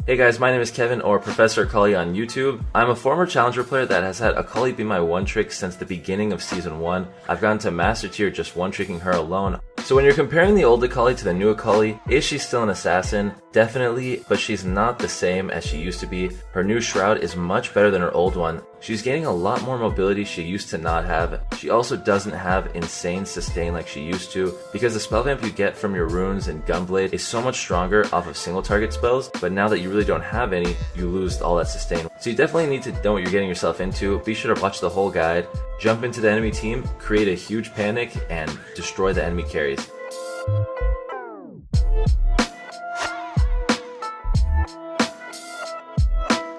Hey guys, my name is Kevin, or Professor Akali on YouTube. I'm a former Challenger player that has had Akali be my one trick since the beginning of Season 1. I've gotten to Master Tier just one tricking her alone. So when you're comparing the old Akali to the new Akali, is she still an assassin? Definitely, but she's not the same as she used to be. Her new shroud is much better than her old one. She's gaining a lot more mobility she used to not have. She also doesn't have insane sustain like she used to, because the spell vamp you get from your runes and gunblade is so much stronger off of single target spells, but now that you really don't have any, you lose all that sustain. So you definitely need to know what you're getting yourself into. Be sure to watch the whole guide, jump into the enemy team, create a huge panic, and destroy the enemy carries.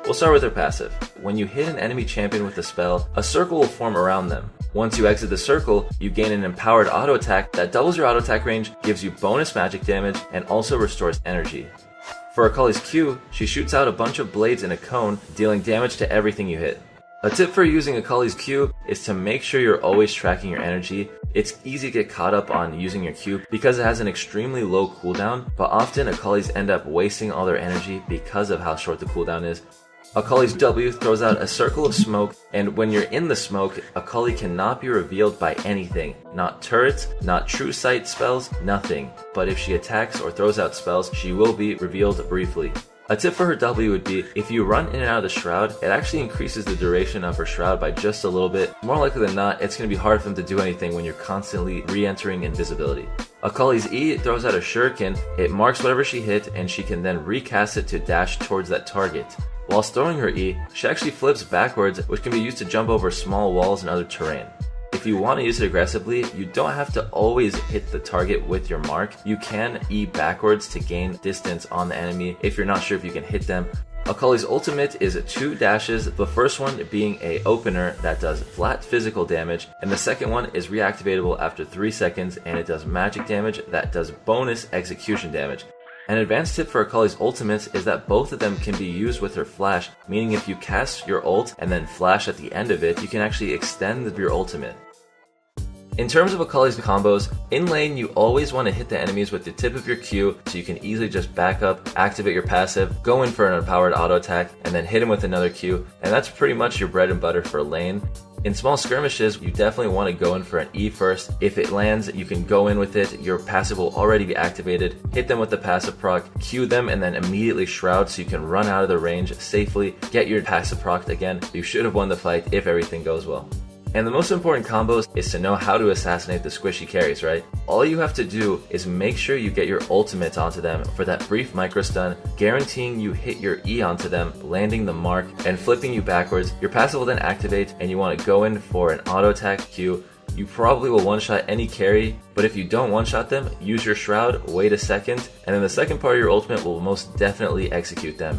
We'll start with her passive. When you hit an enemy champion with a spell, a circle will form around them. Once you exit the circle, you gain an empowered auto attack that doubles your auto attack range, gives you bonus magic damage, and also restores energy. For Akali's Q, she shoots out a bunch of blades in a cone, dealing damage to everything you hit. A tip for using Akali's Q is to make sure you're always tracking your energy. It's easy to get caught up on using your Q because it has an extremely low cooldown, but often Akalis end up wasting all their energy because of how short the cooldown is. Akali's W throws out a circle of smoke, and when you're in the smoke, Akali cannot be revealed by anything. Not turrets, not true sight spells, nothing. But if she attacks or throws out spells, she will be revealed briefly. A tip for her W would be, if you run in and out of the shroud, it actually increases the duration of her shroud by just a little bit. More likely than not, it's going to be hard for them to do anything when you're constantly re-entering invisibility. Akali's E throws out a shuriken, it marks whatever she hit, and she can then recast it to dash towards that target. Whilst throwing her E, she actually flips backwards, which can be used to jump over small walls and other terrain. If you want to use it aggressively, you don't have to always hit the target with your mark. You can E backwards to gain distance on the enemy if you're not sure if you can hit them. Akali's ultimate is 2 dashes, the first one being a opener that does flat physical damage, and the second one is reactivatable after 3 seconds, and it does magic damage that does bonus execution damage. An advanced tip for Akali's ultimates is that both of them can be used with her flash, meaning if you cast your ult and then flash at the end of it, you can actually extend your ultimate. In terms of Akali's combos, in lane you always want to hit the enemies with the tip of your Q so you can easily just back up, activate your passive, go in for an empowered auto attack, and then hit him with another Q, and that's pretty much your bread and butter for lane. In small skirmishes, you definitely want to go in for an E first. If it lands, you can go in with it, your passive will already be activated, hit them with the passive proc, Q them, and then immediately shroud so you can run out of the range safely, get your passive proc again. You should have won the fight if everything goes well. And the most important combos is to know how to assassinate the squishy carries, right? All you have to do is make sure you get your ultimate onto them for that brief micro stun, guaranteeing you hit your E onto them, landing the mark, and flipping you backwards. Your passive will then activate, and you want to go in for an auto attack Q. You probably will one-shot any carry, but if you don't one-shot them, use your shroud, wait a second, and then the second part of your ultimate will most definitely execute them.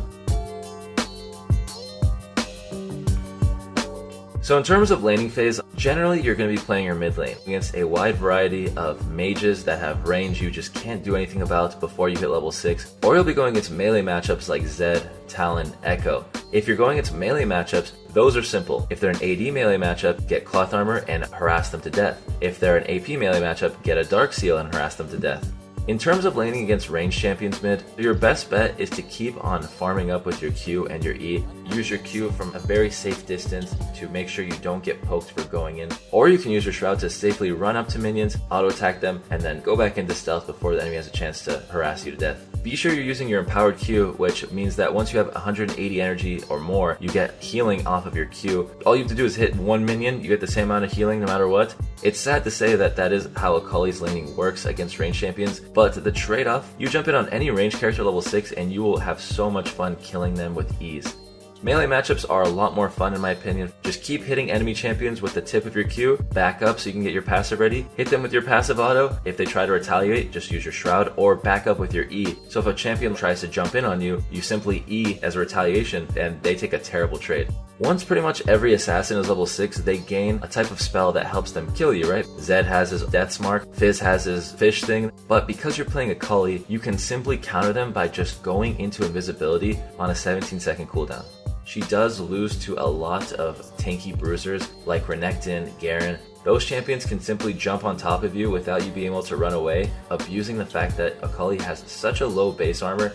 So in terms of laning phase, generally you're going to be playing your mid lane against a wide variety of mages that have range you just can't do anything about before you hit level 6, or you'll be going against melee matchups like Zed, Talon, Echo. If you're going into melee matchups, those are simple. If they're an AD melee matchup, get cloth armor and harass them to death. If they're an AP melee matchup, get a dark seal and harass them to death. In terms of laning against ranged champions mid, your best bet is to keep on farming up with your Q and your E. Use your Q from a very safe distance to make sure you don't get poked for going in. Or you can use your shroud to safely run up to minions, auto attack them, and then go back into stealth before the enemy has a chance to harass you to death. Be sure you're using your empowered Q, which means that once you have 180 energy or more, you get healing off of your Q. All you have to do is hit one minion, you get the same amount of healing no matter what. It's sad to say that that is how Akali's laning works against ranged champions, but the trade-off, you jump in on any ranged character level 6 and you will have so much fun killing them with ease. Melee matchups are a lot more fun in my opinion. Just keep hitting enemy champions with the tip of your Q, back up so you can get your passive ready, hit them with your passive auto. If they try to retaliate, just use your shroud, or back up with your E. So if a champion tries to jump in on you, you simply E as a retaliation and they take a terrible trade. Once pretty much every assassin is level 6, they gain a type of spell that helps them kill you, right? Zed has his Death's Mark, Fizz has his Fish thing, but because you're playing Akali, you can simply counter them by just going into invisibility on a 17-second cooldown. She does lose to a lot of tanky bruisers like Renekton, Garen. Those champions can simply jump on top of you without you being able to run away, abusing the fact that Akali has such a low base armor.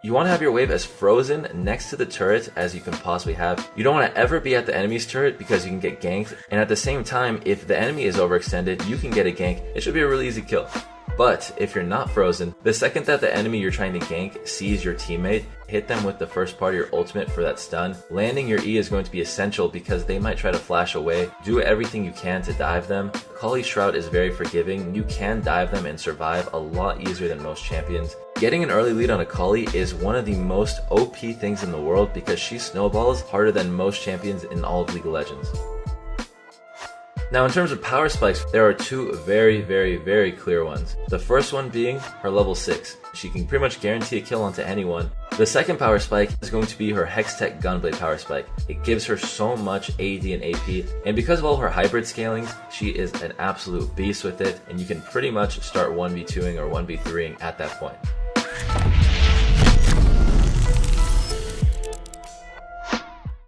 You want to have your wave as frozen next to the turret as you can possibly have. You don't want to ever be at the enemy's turret because you can get ganked, and at the same time, if the enemy is overextended, you can get a gank. It should be a really easy kill. But if you're not frozen, the second that the enemy you're trying to gank sees your teammate, hit them with the first part of your ultimate for that stun. Landing your E is going to be essential because they might try to flash away. Do everything you can to dive them. Akali's Shroud is very forgiving. You can dive them and survive a lot easier than most champions. Getting an early lead on Akali is one of the most OP things in the world because she snowballs harder than most champions in all of League of Legends. Now in terms of power spikes, there are two very clear ones. The first one being her level 6. She can pretty much guarantee a kill onto anyone. The second power spike is going to be her Hextech Gunblade power spike. It gives her so much AD and AP, and because of all her hybrid scalings, she is an absolute beast with it, and you can pretty much start 1v2ing or 1v3ing at that point.